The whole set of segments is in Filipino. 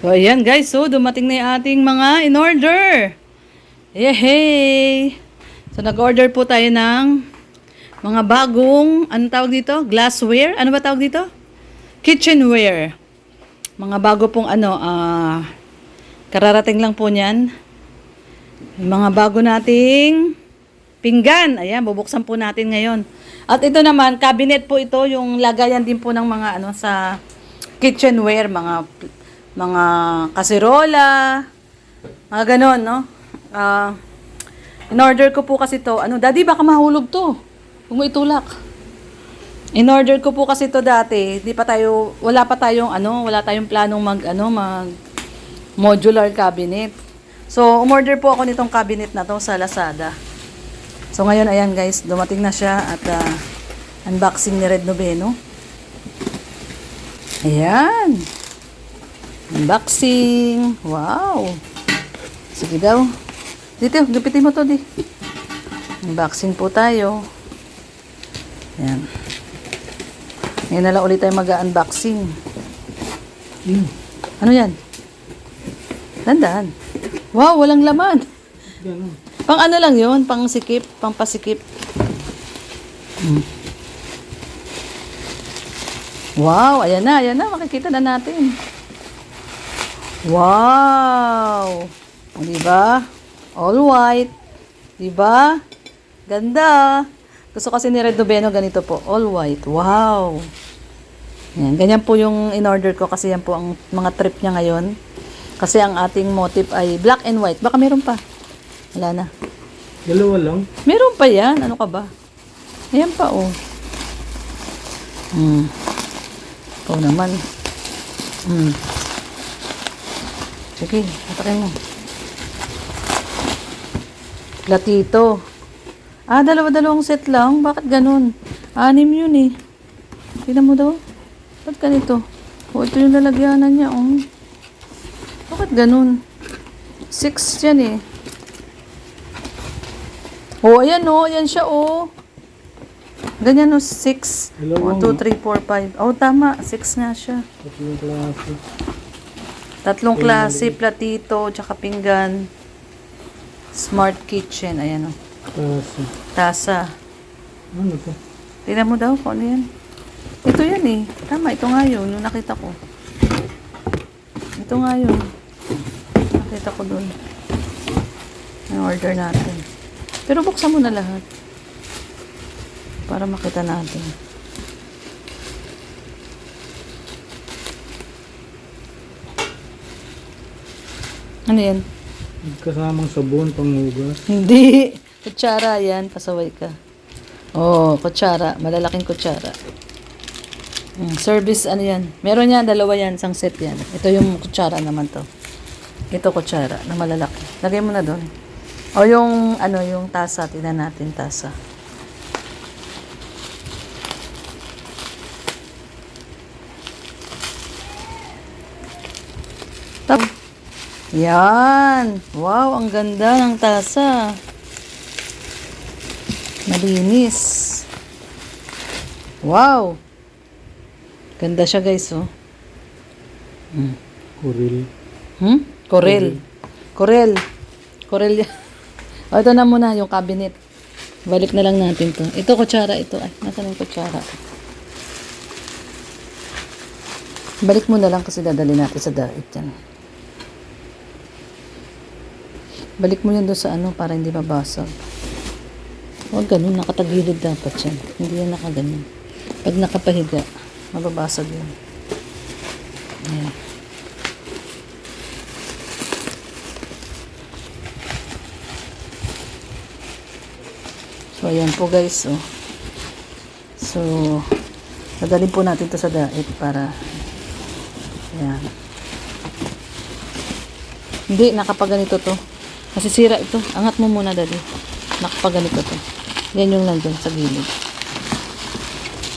So, ayan guys. So, dumating na yung ating mga in-order. Yehey! So, nag-order po tayo ng mga bagong, ano tawag dito? Glassware? Ano ba tawag dito? Kitchenware. Mga bago pong kararating lang po niyan. Yung mga bago nating pinggan. Ayan, bubuksan po natin ngayon. At ito naman, cabinet po ito. Yung lagayan din po ng mga sa kitchenware. Mga kaserola. Mga ganon, no? In-order ko po kasi to. Daddy, baka mahulog to. Huwag mo itulak. In-order ko po kasi to dati. Wala tayong planong mag modular cabinet. So, umorder po ako nitong cabinet na to sa Lazada. So, ngayon, ayan guys, dumating na siya at unboxing ni Red Noveno. Ayan. Unboxing. Wow. Sige daw. Dito, gupitin mo to, di. Unboxing po tayo. Ayan. Ngayon na lang ulit tayo mag-unboxing. Ano yan? Dandan. Wow, walang laman. Pang ano lang yun? Pang sikip, pang pasikip. Wow, ayan na. Makikita na natin. Wow. Diba? All white. Diba? Ganda. Gusto kasi ni Red Noveno ganito po. All white. Wow. Yan. Ganyan po yung in-order ko kasi yan po ang mga trip niya ngayon. Kasi ang ating motif ay black and white. Baka meron pa. Wala na. Dalawa lang? Meron pa yan. Ano ka ba? Ayan pa, oh. Ikaw naman. Sige, atakin mo. Platito. Dalawa-dalawang set lang. Bakit ganun? 6 yun eh. Tignan mo daw. Ba't ganito? Ito yung lalagyanan niya, oh. Bakit ganun? 6 yan eh. Ayan oh. Ayan siya, oh. Ganyan oh, 6. 1, 2, 3, 4, 5. Tama. 6 nga siya. Tatlong klase, platito, tsaka pinggan. Smart kitchen. Ayan, oh. Tasa. Ano to? Tingnan mo daw kung ano yan. Ito yan eh. Tama, ito nga yun. Yung nakita ko. Ito nga yun. Nakita ko dun. Yung order natin. Pero buksan mo na lahat. Para makita natin. Ano yan? Kasamang sabon, panghugas. Hindi. Kutsara yan. Pasaway ka. Kutsara. Malalaking kutsara. Service, ano yan? Meron yan, dalawa yan. Isang set yan. Ito yung kutsara naman to. Ito kutsara na malalaki. Lagay mo na doon. Yung tasa. Tingnan natin tasa. Yan. Wow, ang ganda ng tasa. Malinis. Wow. Ganda siya, guys, oh. Corel. Corel yan. Ito na muna yung cabinet. Balik na lang natin to. Ito, kutsara. Ito. Nasaan yung kutsara? Balik mo na lang kasi dadali natin sa daet yan. Balik mo yan doon sa para hindi mabasag. Huwag ganun, nakatagilid dapat yan. Hindi yan nakaganyan. Pag nakapahiga, mababasag yan. Ayan. So, ayan po guys. So, dadalhin po natin to sa daet para ayan. Hindi, nakapaganito to. Masisira ito. Angat mo muna, daddy. Nakapaganito to. Yan yung nandun sa gilid.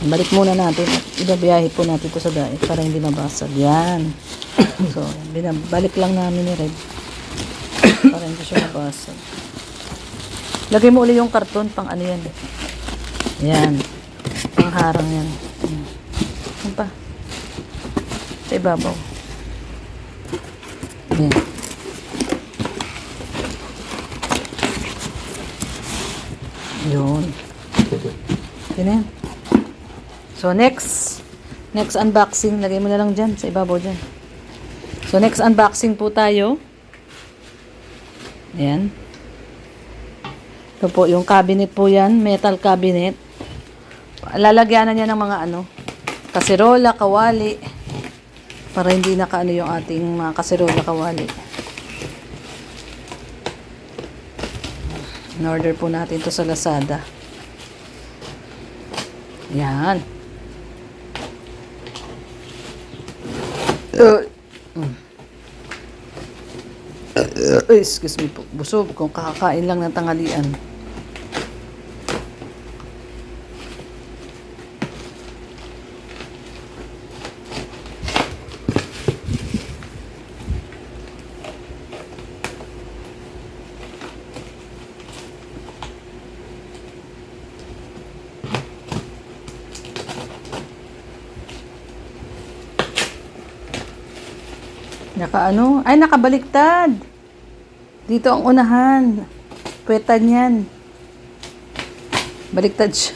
Balik muna natin at ibabiyahe po natin ito sa daet para hindi mabasag. Yan. So, balik lang namin ni Red para hindi siya mabasag. Lagay mo ulit yung karton pang ano yan. Yan. Pang harang yan. Yan pa. Sa ibabaw. Yan. Yun. Yan. So, next unboxing. Lagay mo na lang dyan, sa ibabaw dyan. So, next unboxing po tayo. Ayan. Ito po, yung cabinet po yan. Metal cabinet. Lalagyanan niya ng mga kaserola, kawali. Para hindi nakaano yung ating mga kaserola, kawali. In-order po natin to sa Lazada. Yan. Excuse me po. Busog kung kakakain lang ng tanghalian. Nakabaliktad. Dito ang unahan. Puwetan yan. Baliktad siya.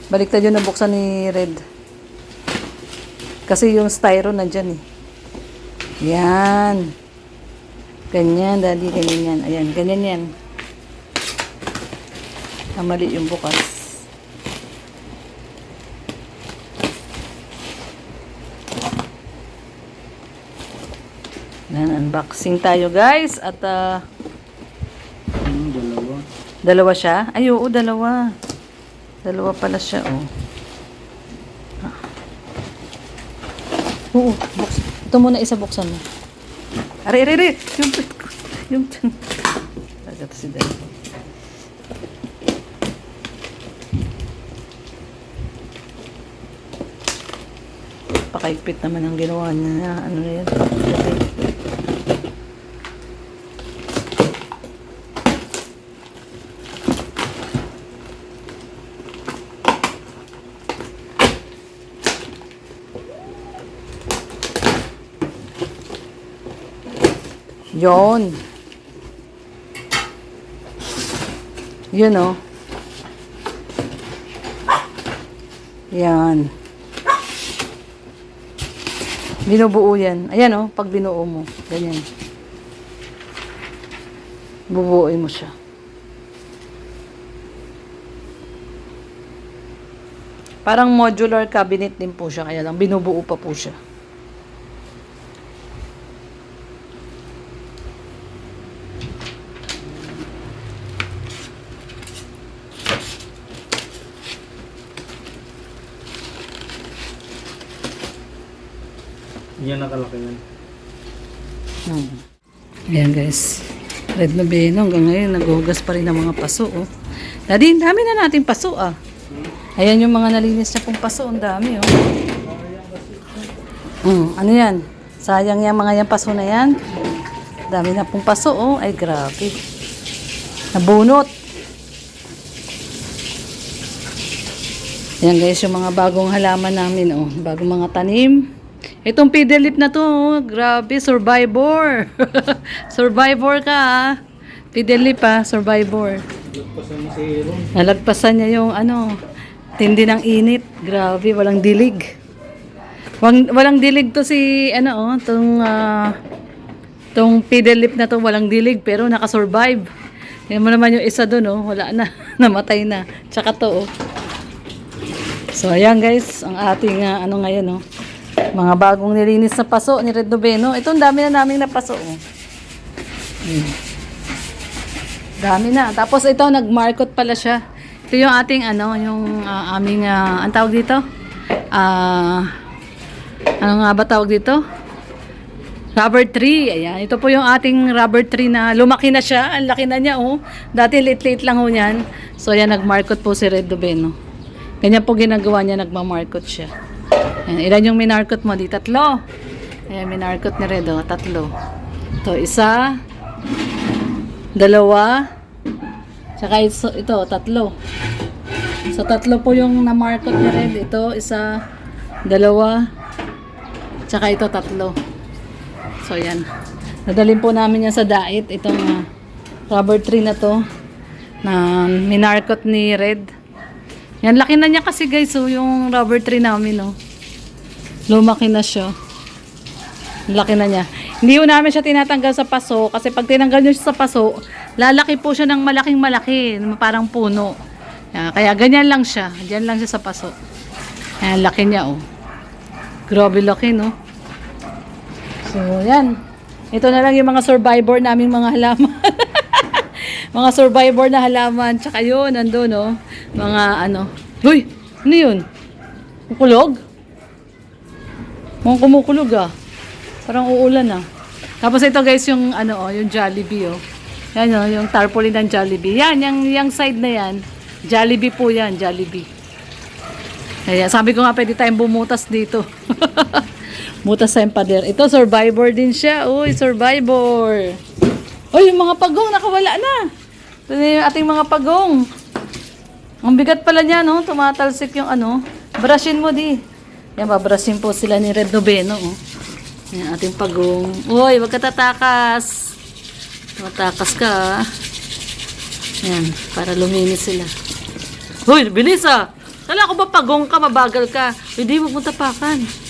Baliktad yung nabuksan ni Red. Kasi yung styro nandyan eh. Yan. Ganyan, daddy, ganyan yan. Ayan, ganyan yan. Mali yung bukas. Unboxing tayo guys at dalawa siya. Ay oo, dalawa pala siya oo, ito muna isa buksan mo. Are yung agad si Dad. Pakaigpit naman ang ginawa niya. Ano na yan? Yun. Yun o. Yan. Binubuo yan. Ayan o, pag binuo mo. Ganyan. Bubuoin mo siya. Parang modular cabinet din po siya. Kaya lang binubuo pa po siya. Yan nakalaki yan. Ayan guys. Red na Beno hanggang ngayon naghuhugas pa rin ng mga paso Daddy, dami na natin paso Ayan yung mga nalinis niya pong paso. Ang dami ano yan? Sayang yan mga yan paso na yan. Dami na pong paso Ay grabe. Nabunot. Ayan guys yung mga bagong halaman namin bagong mga tanim. Itong Fidelip na to, grabe, survivor. Survivor ka Fidelip survivor. Lagpasan mo si Aaron. Nalagpasan niya yung tindi ng init. Grabe, walang dilig. Walang dilig to si, tong Fidelip na to, walang dilig, pero nakasurvive. Yan mo naman yung isa doon, wala na, namatay na. Tsaka to, So, ayan guys, ang ating, ngayon, mga bagong nilinis na paso ni Red Noveno. Ito, ang dami na naming napaso. Dami na. Tapos ito, nag-markot pala siya. Ito yung ating, yung aming, ang tawag dito? Ano nga ba tawag dito? Rubber tree. Ayan. Ito po yung ating rubber tree na lumaki na siya. Ang laki na niya, Dati late-late lang niyan. So, ayan, nag-markot po si Red Noveno. Ganyan po ginagawa niya, nagma-markot siya. Ayan, ilan yung minarkot mo? Di 3. Ayan, minarkot ni Redo. 3. Ito, 1, 2, tsaka ito, 3. So, 3 po yung na-markot ni Red. Ito, 1, 2, tsaka ito, 3. So, So, ayan. Nadalhin po namin yan sa diet. Itong rubber tree na to. Na minarkot ni Red. Yan, laki na niya kasi guys. So, yung rubber tree namin, oh. Lumaki na siya. Laki na niya. Hindi po namin siya tinatanggal sa paso. Kasi pag tinanggal nyo siya sa paso, lalaki po siya ng malaking malaki. Parang puno. Yan, kaya ganyan lang siya. Diyan lang siya sa paso. Ayan, laki niya, oh. Grabe laki, no? So, yan. Ito na lang yung mga survivor naming mga halaman. Mga survivor na halaman. Tsaka yun, nandun, no? Mga ano. Uy! Ano yun? Kukulog? Mukhang kumukulog, ah. Parang uulan, ah. Tapos ito, guys, yung ano, oh, yung Jollibee, oh. Yan, oh, yung tarpaulin ng Jollibee. Yan, yung side na yan. Jollibee po yan, Jollibee. Kaya sabi ko nga, pwede tayong bumutas dito. Butas sa pader. Ito, survivor din siya. Uy, survivor. Uy, yung mga pagong, nakawala na. Ito na yung ating mga pagong. Ang bigat pala niya, no? Tumatalsik yung ano. Brushin mo, di. Yan, babrushin po sila ni Red Noveno, oh. Yan, ating pagong. Uy, wag ka tatakas. Matakas ka, ah. Yan, para luminis sila. Uy, bilis, ah. Kala ko ba pagong ka, mabagal ka? Hindi mo tapakan.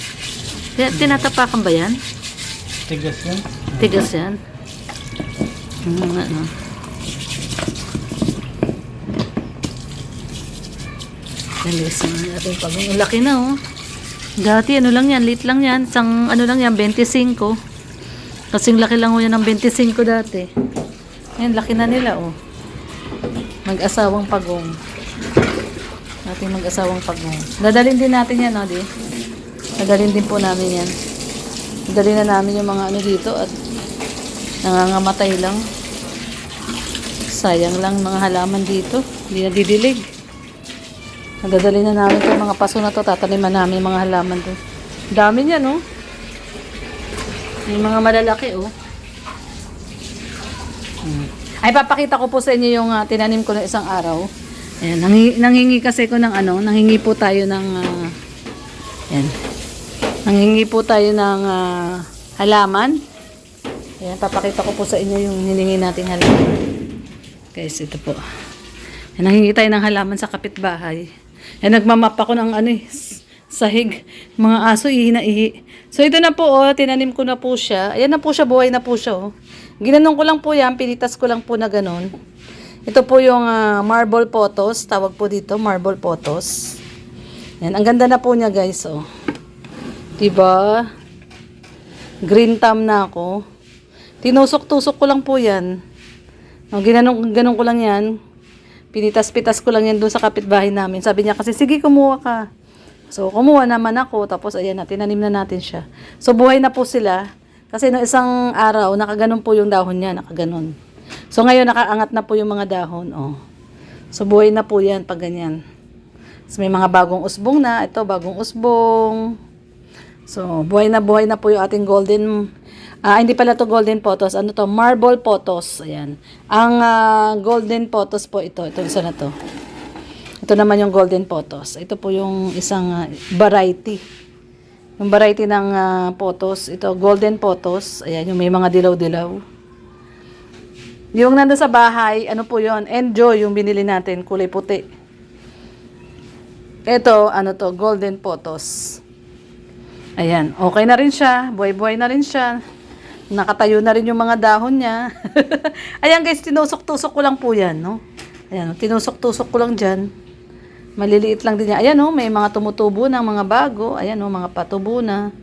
Tinatapakan ba yan? Tigas yan. Tigas yan. Ano? Alis na natin pagong. Ang laki na, oh. Dati, ano lang yan, lit lang yan. Isang, ano lang yan, 25. Kasing laki lang ho yan ng 25 dati. Ayan, laki na nila, oh. Mag-asawang pagong. Ating mag-asawang pagong. Dadalhin din natin yan, no, di? Dadalhin din po namin yan. Dadalhin na namin yung mga ano dito at nangangamatay lang. Sayang lang mga halaman dito. Hindi na didilig. Dadalhin na namin itong mga paso na to. Tataniman namin yung mga halaman to. Dami niya, no? Yung mga malalaki, oh. Ay, papakita ko po sa inyo yung tinanim ko na isang araw. Ayan, nanghingi kasi ko ng ano, nanghingi po tayo ng, ayan, nanghingi po tayo ng halaman. Ayan, papakita ko po sa inyo yung hiningi nating halaman. Guys, ito po. Ayan, nanghingi tayo ng halaman sa kapitbahay. Ayan, nagmamap ako ng ano sahig, mga aso, ihi na ihi. So, ito na po, oh, tinanim ko na po siya. Ayan na po siya, buhay na po siya, oh. Ginanong ko lang po yan, pinitas ko lang po na ganun. Ito po yung marble potos. Tawag po dito, marble potos. Yan, ang ganda na po niya, guys, oh. Diba? Green thumb na ako. Tinusok-tusok ko lang po yan. No, ganun ko lang yan. Pinitas-pitas ko lang yan doon sa kapitbahay namin. Sabi niya kasi, sige, kumuha ka. So, kumuha naman ako. Tapos, ayan na, tinanim na natin siya. So, buhay na po sila. Kasi no isang araw, nakaganon po yung dahon niya. Nakaganon. So, ngayon, nakaangat na po yung mga dahon. Oh. So, buhay na po yan pag ganyan. So, may mga bagong usbong na. Ito, bagong usbong. So, buhay na po yung ating golden. Hindi pala to golden potos. Ano to? Marble potos. Ayan. Ang golden potos po ito. Ito isa na to. Ito naman yung golden potos. Ito po yung isang variety. Yung variety ng potos. Ito, golden potos. Ayan, yung may mga dilaw-dilaw. Yung nandun sa bahay, ano po yun? Enjoy yung binili natin, kulay puti. Ito, ano to? Golden potos. Ayan, okay na rin siya. Buhay-buhay na rin siya. Nakatayo na rin yung mga dahon niya. Ayan guys, tinusok-tusok ko lang po yan, no? Ayan, tinusok-tusok ko lang dyan. Maliliit lang din yan. Ayan, no? May mga tumutubo ng mga bago. Ayan, no? Mga patubo na.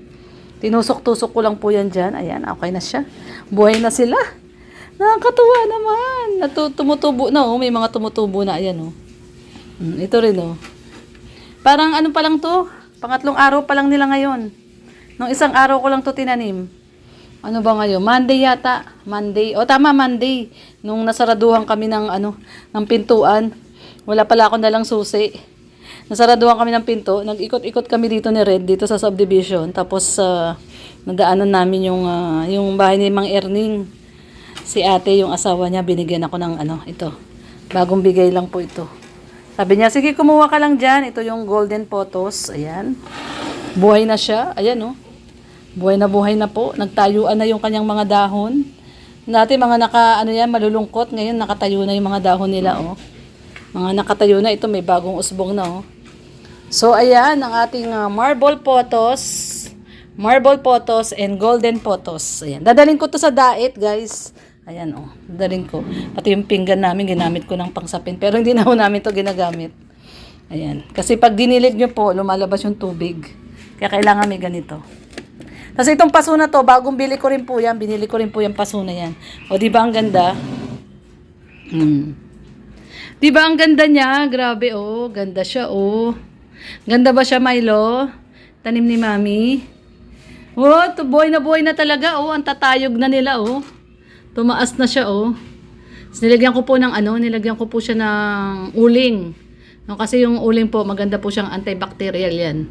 Tinusok-tusok ko lang po yan dyan. Ayan, okay na siya. Buhay na sila. Nakakatuwa naman. Tumutubo na, oh. May mga tumutubo na. Ayan, oh. Ito rin, oh. Parang ano pa lang to? Pangatlong araw pa lang nila ngayon. Nung isang araw ko lang to tinanim. Ano ba ngayon? Monday yata. Monday. O, tama, Monday. Nung nasaraduhan kami ng, ng pintuan. Wala pala ako nalang susi. Nasaraduhan kami ng pinto. Nag-ikot-ikot kami dito ni Red, dito sa subdivision. Tapos, nadaanan namin yung bahay ni Mang Erning. Si ate, yung asawa niya, binigyan ako ng ito. Bagong bigay lang po ito. Sabi niya, sige, kumuha ka lang dyan. Ito yung golden potos. Ayan. Buhay na siya. Ayan, oh. Buhay na po. Nagtayuan na yung kanyang mga dahon. Dati mga malulungkot. Ngayon nakatayo na yung mga dahon nila, oh. Mga nakatayo na. Ito may bagong usbong na, oh. So, ayan ang ating marble potos. Marble potos and golden potos. Ayan. Dadalhin ko to sa daet, guys. Ayan, oh. Dadalhin ko. Pati yung pinggan namin, ginamit ko ng pangsapin. Pero hindi na ho namin to ginagamit. Ayan. Kasi pag dinilig nyo po, lumalabas yung tubig. Kaya kailangan may ganito. Tapos itong paso na to, bagong bili ko rin po yan. Binili ko rin po yung paso na yan. O, di ba ang ganda? Di ba ang ganda niya? Grabe, oh. Ganda siya, oh. Ganda ba siya, Milo? Tanim ni Mami. Oh, buhay na talaga, oh. Ang tatayog na nila, oh. Tumaas na siya, oh. So, nilagyan ko po siya ng uling. No, kasi yung uling po, maganda po siyang antibacterial yan.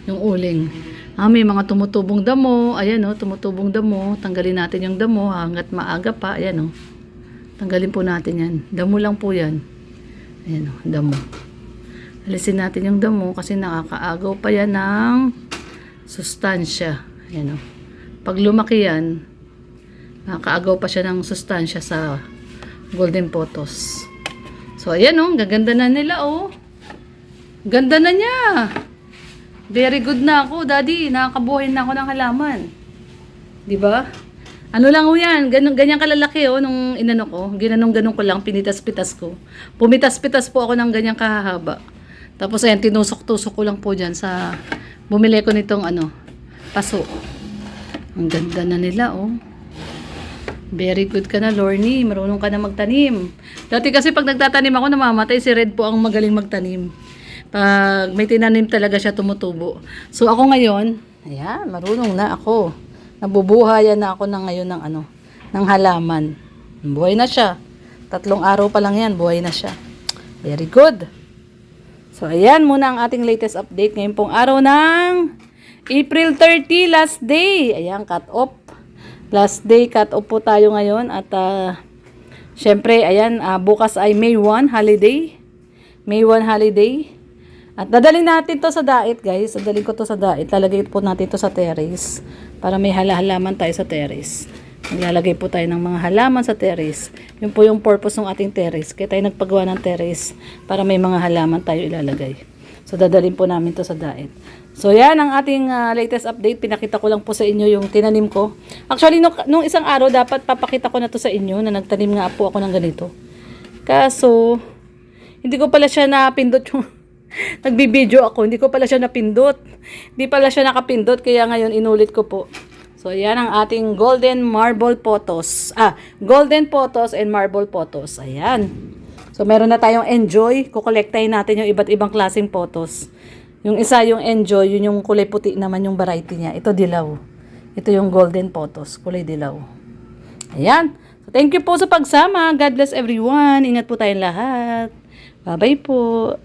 Yung uling. May mga tumutubong damo. Ayan, oh, tumutubong damo. Tanggalin natin yung damo hanggat maaga pa. Ayan, oh. Tanggalin po natin yan. Damo lang po yan. Ayan, oh, damo. Alisin natin yung damo kasi nakakaagaw pa yan ng sustansya. Ayan, oh. Pag lumaki yan, nakakaagaw pa siya ng sustansya sa golden potos. So, ayan, oh. Gaganda na nila, oh. Ganda na niya. Very good na ako, Daddy. Nakakabuhay na ako ng halaman. Diba? Ano lang ho yan. Ganyan kalalaki, oh, nung inano ko. Ganun ko lang. Pinitas-pitas ko. Pumitas-pitas po ako ng ganyang kahahaba. Tapos, ayan, tinusok-tusok ko lang po dyan sa... Bumili ko nitong, paso. Ang ganda na nila, oh. Very good ka na, Lorny. Marunong ka na magtanim. Dati kasi pag nagtatanim ako, namamatay. Si Red po ang magaling magtanim. Pag may tinanim talaga siya, tumutubo. So, ako ngayon, ayan, marunong na ako. Nabubuhayan na ako ngayon ng halaman. Buhay na siya. 3 araw pa lang yan, buhay na siya. Very good. So, ayan muna ang ating latest update. Ngayon pong araw ng April 30, last day. Ayan, cut off. Last day, cut off po tayo ngayon. At, syempre, ayan, bukas ay May 1, holiday. May 1 holiday. At dadalhin natin to sa daet, guys. Dadalhin ko to sa daet. Lalagay po natin to sa terrace. Para may halaman tayo sa terrace. Maglalagay po tayo ng mga halaman sa terrace. Yun po yung purpose ng ating terrace. Kaya tayo nagpagawa ng terrace para may mga halaman tayo ilalagay. So, dadalhin po namin to sa daet. So, yan ang ating latest update. Pinakita ko lang po sa inyo yung tinanim ko. Actually, nung isang araw, dapat papakita ko na to sa inyo na nagtanim nga po ako ng ganito. Kaso, hindi ko pala siya napindot yung... Nagbibideo ako, hindi ko pala siya napindot. Hindi pala siya nakapindot, kaya ngayon inulit ko po. So, yan ang ating golden marble potos. Golden potos and marble potos. Ayan. So, meron na tayong enjoy. Kukolektahin natin yung iba't ibang klaseng potos. Yung isa, yung enjoy, yun yung kulay puti naman yung variety niya. Ito dilaw. Ito yung golden potos, kulay dilaw. Ayan. So, thank you po sa pagsama. God bless everyone. Ingat po tayong lahat. Bye-bye po.